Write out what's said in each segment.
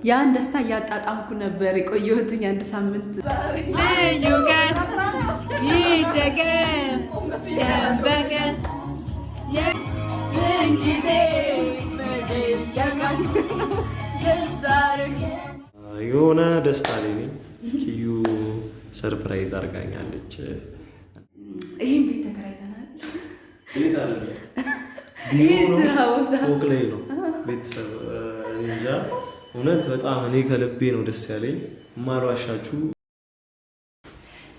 ያን ደስታ እያጣጣምኩ ነበር የቆየሁት አንድ ሳምንት። ልዩ ቀን ይደገም በቀን ጊዜ የሆነ ደስታ ላይ ነኝ። ኪዩ ሰርፕራይዝ አድርጋኛለች። ይሄን ቤት ተከራይተናል። ፎቅ ላይ ነው ቤተሰብ። እንጃ እውነት በጣም እኔ ከልቤ ነው ደስ ያለኝ ማልዋሻችሁ።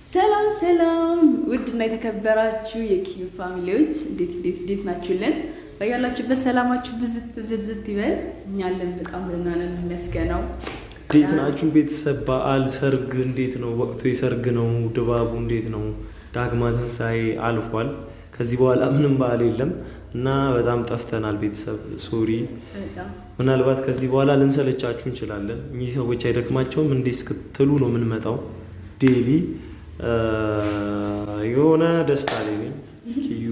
ሰላም ሰላም፣ ውድና የተከበራችሁ የኪዩ ፋሚሊዎች እንዴት ናችሁልን? በያላችሁበት ሰላማችሁ ብዝት ይበል። እኛለን በጣም ብለናለን የሚያስገናው። እንዴት ናችሁ ቤተሰብ? በዓል ሰርግ እንዴት ነው? ወቅቱ የሰርግ ነው። ድባቡ እንዴት ነው? ዳግማ ትንሣኤ አልፏል። ከዚህ በኋላ ምንም በዓል የለም እና በጣም ጠፍተናል ቤተሰብ። ሶሪ። ምናልባት ከዚህ በኋላ ልንሰለቻችሁ እንችላለን። እኚህ ሰዎች አይደክማቸውም እንዴ እስክትሉ ነው የምንመጣው ዴሊ። የሆነ ደስታ ላይ ነኝ። ኪዩ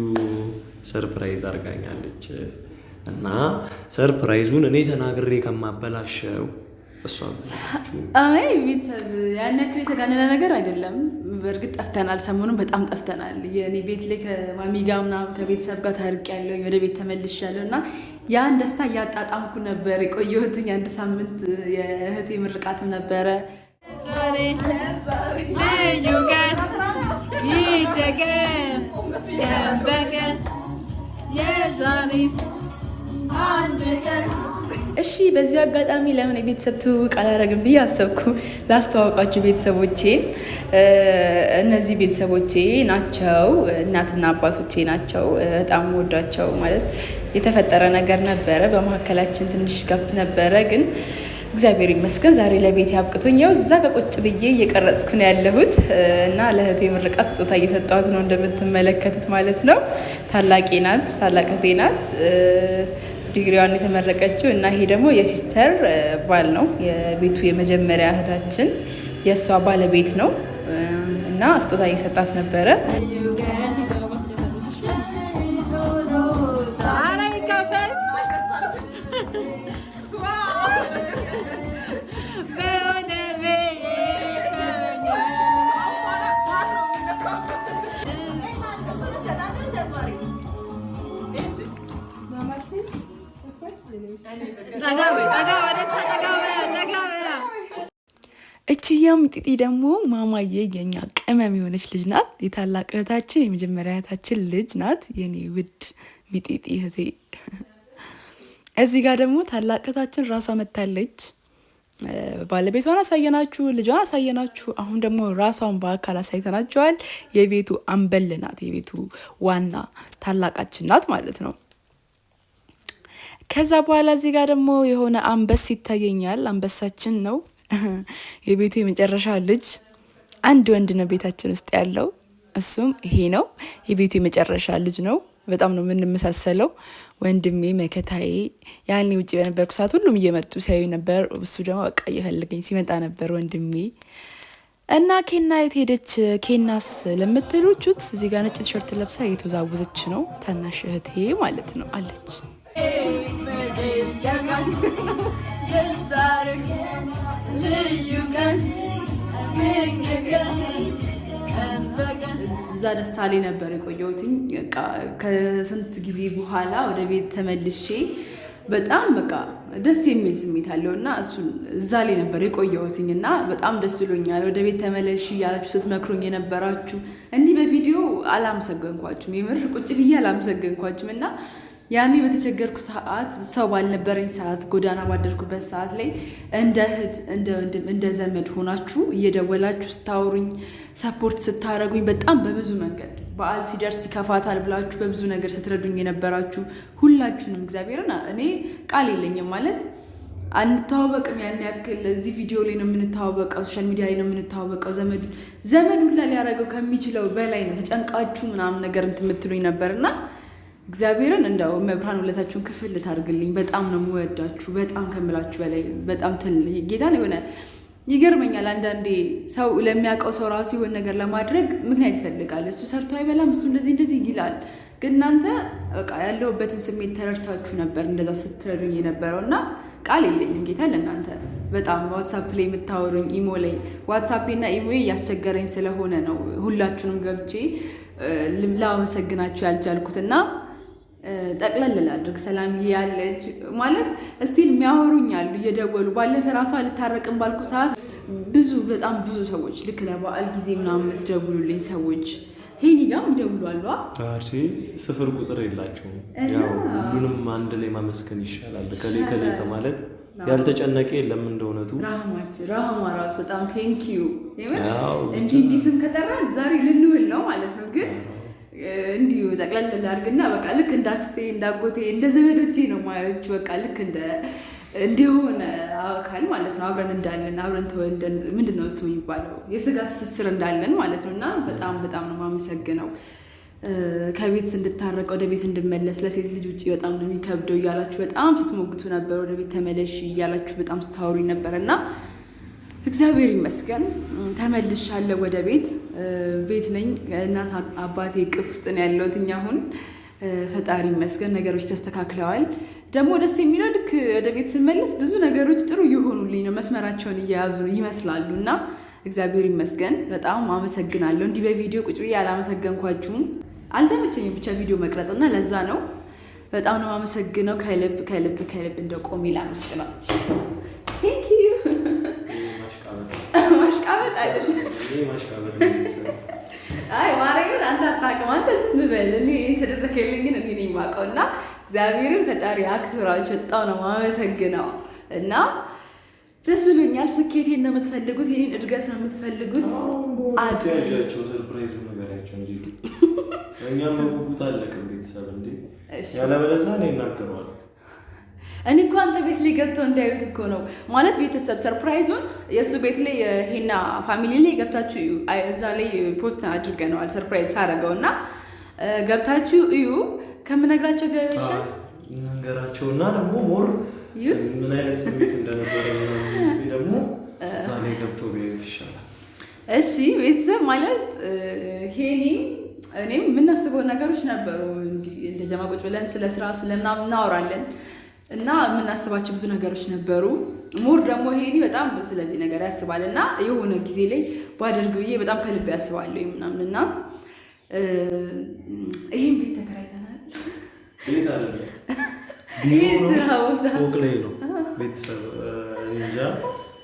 ሰርፕራይዝ አድርጋኛለች እና ሰርፕራይዙን እኔ ተናግሬ ከማበላሸው እሷ አይ ቤተሰብ ያን ያክል የተጋነነ ነገር አይደለም። በእርግጥ ጠፍተናል፣ ሰሞኑን በጣም ጠፍተናል። የኔ ቤት ላይ ከማሚ ጋር ምናምን ከቤተሰብ ጋር ታርቄያለሁ፣ ወደ ቤት ተመልሻለሁ እና ያን ደስታ እያጣጣምኩ ነበር የቆየሁት አንድ ሳምንት። የእህቴ ምርቃትም ነበረ። ልዩ ቀን ይደገም በቀን የዛሬ አንድ ቀን። እሺ በዚህ አጋጣሚ ለምን የቤተሰብ ትውውቅ አላረግም ብዬ አሰብኩ። ላስተዋወቃችሁ ቤተሰቦቼን። እነዚህ ቤተሰቦቼ ናቸው፣ እናትና አባቶቼ ናቸው። በጣም ወዳቸው ማለት የተፈጠረ ነገር ነበረ በመካከላችን፣ ትንሽ ጋፕ ነበረ፣ ግን እግዚአብሔር ይመስገን ዛሬ ለቤት ያብቅቶኝ ያው እዛ ከቁጭ ብዬ እየቀረጽኩ ነው ያለሁት እና ለእህቴ ምርቃት ስጦታ እየሰጠኋት ነው እንደምትመለከቱት ማለት ነው። ታላቅ እህቴ ናት። ዲግሪዋን የተመረቀችው እና ይሄ ደግሞ የሲስተር ባል ነው። የቤቱ የመጀመሪያ እህታችን የእሷ ባለቤት ነው እና ስጦታ እየሰጣት ነበረ። እችያ ሚጢጢ ደግሞ ማማዬ የኛ ቅመም የሆነች ልጅ ናት። የታላቅ እህታችን የመጀመሪያ እህታችን ልጅ ናት። የኔ ውድ ሚጢጢ እህቴ። እዚህ ጋር ደግሞ ታላቅ እህታችን ራሷ መታለች። ባለቤቷን አሳየናችሁ፣ ልጇን አሳየናችሁ። አሁን ደግሞ ራሷን በአካል አሳይተናችኋል። የቤቱ አምበል ናት። የቤቱ ዋና ታላቃችን ናት ማለት ነው። ከዛ በኋላ እዚህ ጋር ደግሞ የሆነ አንበስ ይታየኛል። አንበሳችን ነው። የቤቱ የመጨረሻ ልጅ አንድ ወንድ ነው ቤታችን ውስጥ ያለው፣ እሱም ይሄ ነው። የቤቱ የመጨረሻ ልጅ ነው። በጣም ነው የምንመሳሰለው። ወንድሜ መከታዬ። ያኔ ውጭ በነበርኩ ሰዓት ሁሉም እየመጡ ሲያዩ ነበር። እሱ ደግሞ በቃ እየፈለገኝ ሲመጣ ነበር ወንድሜ። እና ኬና የት ሄደች? ኬናስ ለምትሉቹት እዚህ ጋር ነጭ ቲሸርት ለብሳ እየተወዛወዘች ነው። ታናሽ እህቴ ማለት ነው አለች። እዛ ደስታ ላይ ነበር የቆየሁትኝ። ከስንት ጊዜ በኋላ ወደ ቤት ተመልሼ በጣም በቃ ደስ የሚል ስሜት አለው እና እሱን እዛ ላይ ነበር የቆየሁትኝ እና በጣም ደስ ብሎኛል። ወደ ቤት ተመለሽ እያላችሁ ስትመክሩኝ የነበራችሁ እንዲህ በቪዲዮ አላመሰገንኳችሁም። የምር ቁጭ ብዬ አላመሰገንኳችሁም እና ያኔ በተቸገርኩ ሰዓት፣ ሰው ባልነበረኝ ሰዓት፣ ጎዳና ባደርኩበት ሰዓት ላይ እንደ እህት፣ እንደ ወንድም፣ እንደ ዘመድ ሆናችሁ እየደወላችሁ ስታወሩኝ፣ ሰፖርት ስታረጉኝ በጣም በብዙ መንገድ በዓል ሲደርስ ይከፋታል ብላችሁ በብዙ ነገር ስትረዱኝ የነበራችሁ ሁላችሁንም እግዚአብሔርን እኔ ቃል የለኝም ማለት አንተዋወቅም። ያን ያክል እዚህ ቪዲዮ ላይ ነው የምንተዋወቀው፣ ሶሻል ሚዲያ ላይ ነው የምንተዋወቀው። ዘመድ ሁላ ሊያደርገው ከሚችለው በላይ ነው ተጨንቃችሁ ምናምን ነገር የምትሉኝ ነበርና እግዚአብሔርን እንደው መብራን ሁለታችሁን ክፍል ልታርግልኝ። በጣም ነው የምወዳችሁ፣ በጣም ከምላችሁ በላይ በጣም ጌታን የሆነ ይገርመኛል። አንዳንዴ ሰው ለሚያውቀው ሰው ራሱ የሆነ ነገር ለማድረግ ምክንያት ይፈልጋል። እሱ ሰርቶ አይበላም፣ እሱ እንደዚህ ይላል። ግን እናንተ በቃ ያለሁበትን ስሜት ተረድታችሁ ነበር እንደዛ ስትረዱኝ የነበረው እና ቃል የለኝም ጌታ ለእናንተ በጣም ዋትሳፕ ላይ የምታወሩኝ ኢሞ ላይ ዋትሳፕ እና ኢሞ እያስቸገረኝ ስለሆነ ነው ሁላችሁንም ገብቼ ላመሰግናችሁ ያልቻልኩት እና ጠቅለል ላድርግ። ሰላም ያለች ማለት እስቲል የሚያወሩኝ አሉ እየደወሉ ባለፈ ራሷ ልታረቅም ባልኩ ሰዓት በጣም ብዙ ሰዎች ልክ ለበዓል ጊዜ ምናምን መስደውሉልኝ ሰዎች ሄኒ ጋር ይደውሉ አሉ። ስፍር ቁጥር የላቸውም። ያው ሁሉንም አንድ ላይ ማመስገን ይሻላል ከሌ ከማለት ያልተጨነቀ የለም። እንደውነቱ ራህማ ራሱ በጣም ቴንኪዩ እንዲህ ስም ከጠራን ዛሬ ልንውል ነው ማለት ነው። ግን እንዲሁ ጠቅለል ላድርግና በቃ ልክ እንደ አክስቴ እንዳጎቴ እንደ ዘመዶቼ ነው ማያችሁ። በቃ ልክ እንዲሆነ አካል ማለት ነው። አብረን እንዳለን አብረን ተወልደን ምንድነው እሱ የሚባለው የስጋ ትስስር እንዳለን ማለት ነው። እና በጣም ነው የማመሰግነው። ከቤት እንድታረቅ ወደ ቤት እንድመለስ ለሴት ልጅ ውጭ በጣም ነው የሚከብደው እያላችሁ በጣም ስትሞግቱ ነበር። ወደ ቤት ተመለሽ እያላችሁ በጣም ስታወሩኝ ነበር እና እግዚአብሔር ይመስገን ተመልሻለሁ ወደ ቤት ነኝ። እናት አባቴ እቅፍ ውስጥ ነው ያለሁት አሁን። ፈጣሪ ይመስገን ነገሮች ተስተካክለዋል። ደግሞ ደስ የሚለው ልክ ወደ ቤት ስመለስ ብዙ ነገሮች ጥሩ እየሆኑልኝ ነው፣ መስመራቸውን እየያዙ ይመስላሉ እና እግዚአብሔር ይመስገን በጣም አመሰግናለሁ። እንዲህ በቪዲዮ ቁጭ ብዬ አላመሰገንኳችሁም፣ አልተመቸኝም ብቻ ቪዲዮ መቅረጽ እና ለዛ ነው። በጣም ነው አመሰግነው ከልብ እንደቆሜ ላመስግናችሁ። ቴንክ ዩ። ማሽቃበጥ አይደለም። አይ ማርያምን አንተ አታውቅም፣ አንተ ዝም በል። እኔ የተደረገልኝን እኔ ነኝ የማውቀው እና እግዚአብሔርን ፈጣሪ አክብራችሁ በጣም ነው አመሰግነው እና ደስ ብሎኛል። ስኬቴን ነው የምትፈልጉት፣ የኔን እድገት ነው የምትፈልጉት። አድርጋቸው ሰርፕራይዙ ነገራቸው እንጂ እኛም መጉጉት አለቅም ቤተሰብ እንዴ ያለበለዚያ ነው ይናገራል። እኔ እኮ አንተ ቤት ላይ ገብተው እንዳዩት እኮ ነው ማለት ቤተሰብ ሰርፕራይዙን የእሱ ቤት ላይ ሄና ፋሚሊ ላይ ገብታችሁ እዩ። እዛ ላይ ፖስት አድርገነዋል ሰርፕራይዝ ሳደርገው እና ገብታችሁ እዩ። ከምነግራቸው ቢያዩሻል ነገራቸው እና ደግሞ ሞር ምን አይነት ስሜት እንደነበረ ደግሞ እዛ ላይ ገብተው ቢያዩት ይሻላል። እሺ ቤተሰብ ማለት ሄኒ እኔም የምናስበው ነገሮች ነበሩ። እንደ ጀማ ቁጭ ብለን ስለ ስራ ስለምናምን እናወራለን እና የምናስባቸው ብዙ ነገሮች ነበሩ። ሞር ደግሞ ሄኒ በጣም ስለዚህ ነገር ያስባል እና የሆነ ጊዜ ላይ ባደርግ ብዬ በጣም ከልብ ያስባለሁ ምናምን እና ይህን ቤት ተከራይተናል። ፎቅ ላይ ነው ቤተሰብ እንጃ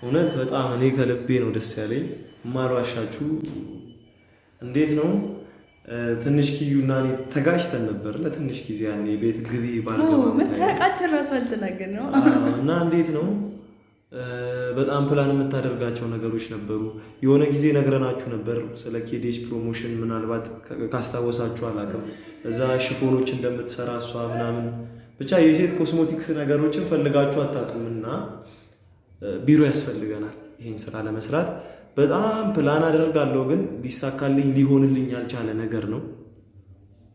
እውነት በጣም እኔ ከልቤ ነው ደስ ያለኝ። ማልዋሻችሁ እንዴት ነው ትንሽ ኪዩና እኔ ተጋጭተን ነበር ለትንሽ ጊዜ ያኔ ቤት ግቢ ባልገባ መታረቃችን ራሱ አልተናገር ነው እና እንዴት ነው በጣም ፕላን የምታደርጋቸው ነገሮች ነበሩ። የሆነ ጊዜ ነግረናችሁ ነበር ስለ ኬዴጅ ፕሮሞሽን፣ ምናልባት ካስታወሳችሁ አላውቅም። እዛ ሽፎኖች እንደምትሰራ እሷ ምናምን ብቻ የሴት ኮስሞቲክስ ነገሮችን ፈልጋችሁ አታጡምና ቢሮ ያስፈልገናል ይሄን ስራ ለመስራት። በጣም ፕላን አደርጋለሁ ግን ሊሳካልኝ ሊሆንልኝ ያልቻለ ነገር ነው።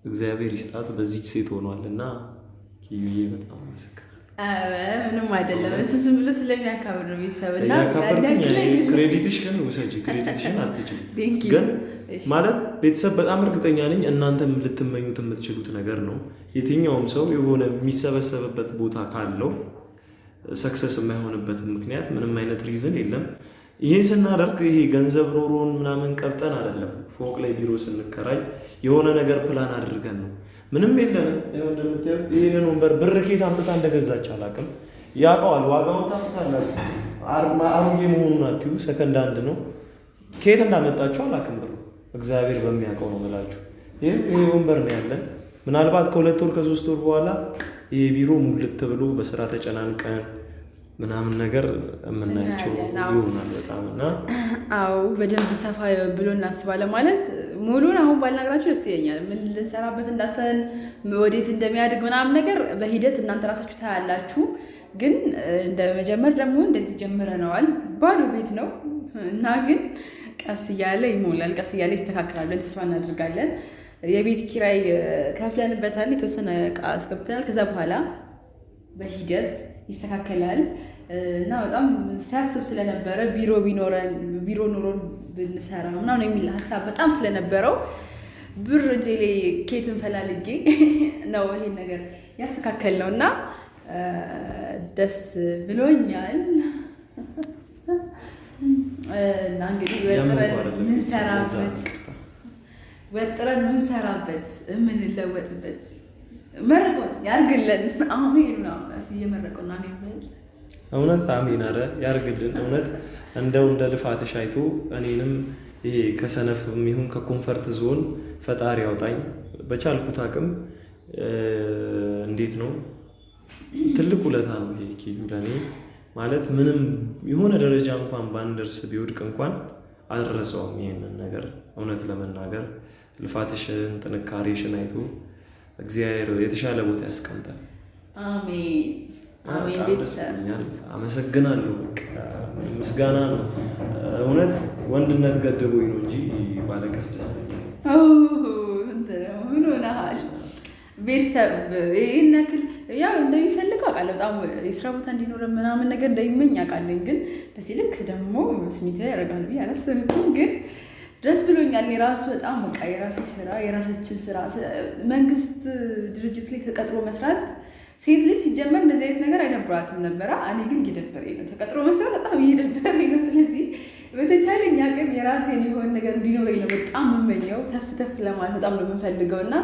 እግዚአብሔር ይስጣት በዚህ ሴት ሆኗልና ኪዩዬ በጣም አመሰግናለሁ። ምንም አይደለም። እሱ ዝም ብሎ ስለሚያካብር ነው ቤተሰብ እና ክሬዲትሽ ግን ውሰጂ፣ ክሬዲትሽን አትችል ግን ማለት ቤተሰብ በጣም እርግጠኛ ነኝ እናንተም ልትመኙት የምትችሉት ነገር ነው። የትኛውም ሰው የሆነ የሚሰበሰብበት ቦታ ካለው ሰክሰስ የማይሆንበት ምክንያት ምንም አይነት ሪዝን የለም። ይሄን ስናደርግ ይሄ ገንዘብ ኖሮን ምናምን ቀብጠን አይደለም። ፎቅ ላይ ቢሮ ስንከራይ የሆነ ነገር ፕላን አድርገን ነው። ምንም የለንም። ይኸው እንደምታዩት ይሄንን ወንበር ብር ኬት አምጥታ እንደገዛች አላውቅም። ያውቀዋል፣ ዋጋውን ታውቁታላችሁ። አሮጌ መሆኑን አትዩ፣ ሰከንድ አንድ ነው። ኬት እንዳመጣችሁ አላውቅም። ብሩ እግዚአብሔር በሚያውቀው ነው የምላችሁ። ይሄ ወንበር ነው ያለን። ምናልባት ከ2 ወር ከ3 ወር በኋላ ይሄ ቢሮ ሙልት ብሎ በስራ ተጨናንቀን ምናምን ነገር የምናያቸው ይሆናል በጣም እና አዎ በደንብ ሰፋ ብሎ እናስባለን። ማለት ሙሉን አሁን ባልነግራችሁ ደስ ይለኛል። ምን ልንሰራበት እንዳሰን ወዴት እንደሚያድግ ምናምን ነገር በሂደት እናንተ ራሳችሁ ታያላችሁ። ግን እንደ መጀመር ደግሞ እንደዚህ ጀምረነዋል። ባዶ ቤት ነው እና ግን ቀስ እያለ ይሞላል፣ ቀስ እያለ ይስተካከላል ብለን ተስፋ እናደርጋለን። የቤት ኪራይ ከፍለንበታል፣ የተወሰነ ዕቃ አስገብተናል። ከዛ በኋላ በሂደት ይስተካከላል እና በጣም ሲያስብ ስለነበረ ቢሮ ኑሮን ብንሰራ ምናምን የሚል ሀሳብ በጣም ስለነበረው ብር እጄ ላይ ኬትን ፈላልጌ ነው ይሄን ነገር ያስተካከል ነው እና ደስ ብሎኛል። እና እንግዲህ ወጥረን ምንሰራበት የምንለወጥበት መረቆን ያርግልን። አሜን ነው። እስቲ እየመረቀውና አሜን በል። እውነት አሜን። አረ ያርግልን። እውነት እንደው እንደ ልፋትሽ አይቶ እኔንም ይሄ ከሰነፍም ይሁን ከኮንፈርት ዞን ፈጣሪ ያውጣኝ። በቻልኩት አቅም እንዴት ነው ትልቅ ውለታ ነው ይሄ ኪዩ ለኔ ማለት ምንም የሆነ ደረጃ እንኳን ባንደርስ ቢወድቅ እንኳን አልረሳውም ይሄንን ነገር። እውነት ለመናገር ልፋትሽን ጥንካሬሽን አይቶ እግዚአብሔር የተሻለ ቦታ ያስቀምጣል። አሜን አሜን። ቤተሰብ አመሰግናለሁ። ምስጋና ነው እውነት ወንድነት ገደቦኝ ነው እንጂ ባለቀስ ደስተኛ ምን ሆነሃል? ቤተሰብ ይህን ያክል ያው እንደሚፈልግ አውቃለሁ። በጣም የስራ ቦታ እንዲኖረ ምናምን ነገር እንደሚመኝ አውቃለኝ። ግን በዚህ ልክ ደግሞ ስሜት ያደርጋል ብዬ አላሰብኩም። ግን ደስ ብሎኛል። የራሱ በጣም በቃ የራሴ ስራ የራሳችን ስራ መንግስት ድርጅት ላይ ተቀጥሮ መስራት ሴት ልጅ ሲጀመር እንደዚህ አይነት ነገር አይደብራትም ነበረ። እኔ ግን እየደበረኝ ነው። ተቀጥሮ መስራት በጣም እየደበረኝ ነው። ስለዚህ በተቻለኝ አቅም የራሴን የሆነ ነገር እንዲኖረኝ ነው በጣም የምመኘው። ተፍ ተፍ ለማለት በጣም ነው የምፈልገው እና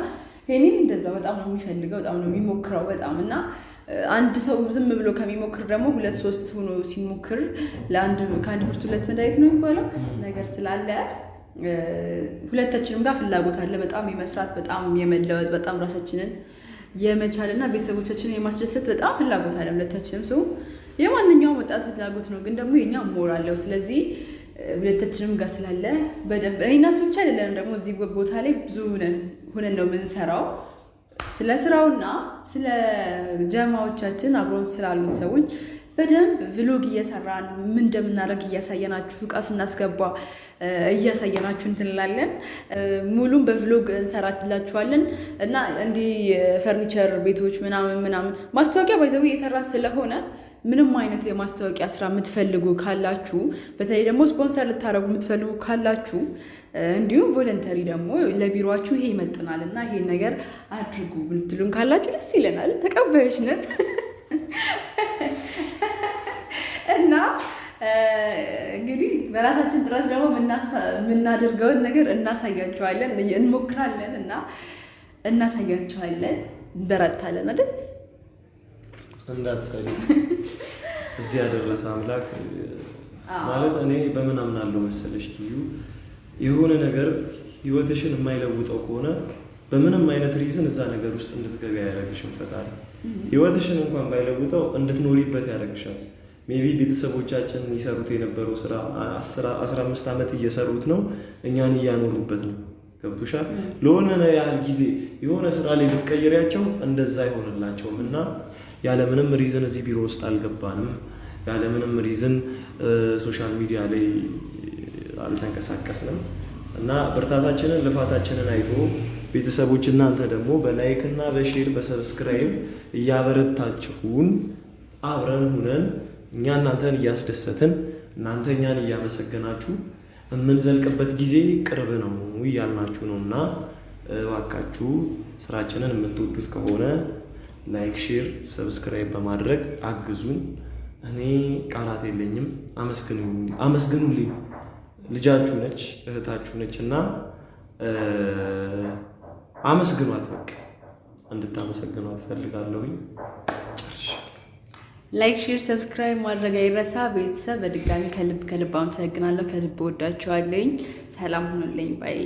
ይሄኔም እንደዛ በጣም ነው የሚፈልገው፣ በጣም ነው የሚሞክረው በጣም እና አንድ ሰው ዝም ብሎ ከሚሞክር ደግሞ 2-3 ሆኖ ሲሞክር ከአንድ ብርቱ 2 መድኃኒት ነው የሚባለው ነገር ስላለ ሁለታችንም ጋር ፍላጎት አለ በጣም የመስራት በጣም የመለወጥ በጣም ራሳችንን የመቻልና ቤተሰቦቻችንን የማስደሰት በጣም ፍላጎት አለ ሁለታችንም። ሰው የማንኛውም ወጣት ፍላጎት ነው፣ ግን ደግሞ የኛ ሞር አለው። ስለዚህ ሁለታችንም ጋር ስላለ በደንብ እኔና እሱ ብቻ አይደለም ደግሞ እዚህ ቦታ ላይ ብዙ ሆነን ነው የምንሰራው። ስለ ስራውና ስለ ጀማዎቻችን አብረውን ስላሉት ሰዎች በደንብ ቭሎግ እየሰራን ምን እንደምናደርግ እያሳየናችሁ እቃ ስናስገባ እያሳየናችሁ እንትንላለን። ሙሉም በቭሎግ እንሰራላችኋለን እና እንዲህ የፈርኒቸር ቤቶች ምናምን ማስታወቂያ ባይዘው እየሰራን ስለሆነ ምንም አይነት የማስታወቂያ ስራ የምትፈልጉ ካላችሁ፣ በተለይ ደግሞ ስፖንሰር ልታደርጉ የምትፈልጉ ካላችሁ፣ እንዲሁም ቮለንተሪ ደግሞ ለቢሮአችሁ ይሄ ይመጥናል እና ይሄን ነገር አድርጉ ብትሉን ካላችሁ ደስ ይለናል። ተቀባዮች ነን እና እንግዲህ በራሳችን ጥረት ደግሞ የምናደርገውን ነገር እናሳያቸዋለን፣ እንሞክራለን እና እናሳያቸዋለን። እንበረታለን አይደል? እንዳትፈልግ እዚህ ያደረሰ አምላክ ማለት እኔ በምን አምናለሁ መሰለሽ ኪዩ፣ የሆነ ነገር ህይወትሽን የማይለውጠው ከሆነ በምንም አይነት ሪዝን እዛ ነገር ውስጥ እንድትገቢ ያደርግሽም ፈጣሪ። ህይወትሽን እንኳን ባይለውጠው እንድትኖሪበት ያደርግሻል። ሜቢ ቤተሰቦቻችን ይሰሩት የነበረው ስራ 15 ዓመት እየሰሩት ነው፣ እኛን እያኖሩበት ነው። ገብቶሻል? ለሆነ ያህል ጊዜ የሆነ ስራ ላይ ብትቀይሪያቸው እንደዛ አይሆንላቸውም እና ያለምንም ሪዝን እዚህ ቢሮ ውስጥ አልገባንም። ያለምንም ሪዝን ሶሻል ሚዲያ ላይ አልተንቀሳቀስንም እና ብርታታችንን ልፋታችንን አይቶ ቤተሰቦች እናንተ ደግሞ በላይክ እና በሼር በሰብስክራይብ እያበረታችሁን አብረን ሁነን እኛ እናንተን እያስደሰትን እናንተ እኛን እያመሰገናችሁ የምንዘልቅበት ጊዜ ቅርብ ነው እያልናችሁ ነው እና እባካችሁ ስራችንን የምትወዱት ከሆነ ላይክ፣ ሼር፣ ሰብስክራይብ በማድረግ አግዙን። እኔ ቃላት የለኝም። አመስግኑልኝ። ልጃችሁ ነች፣ እህታችሁ ነች እና አመስግኗት። በቃ እንድታመሰግኗት ፈልጋለሁኝ። ላይክ፣ ሼር፣ ሰብስክራይብ ማድረግ አይረሳ። ቤተሰብ በድጋሚ ከልብ አመሰግናለሁ። ከልብ ወዳችኋለኝ። ሰላም ሁኑልኝ ባይ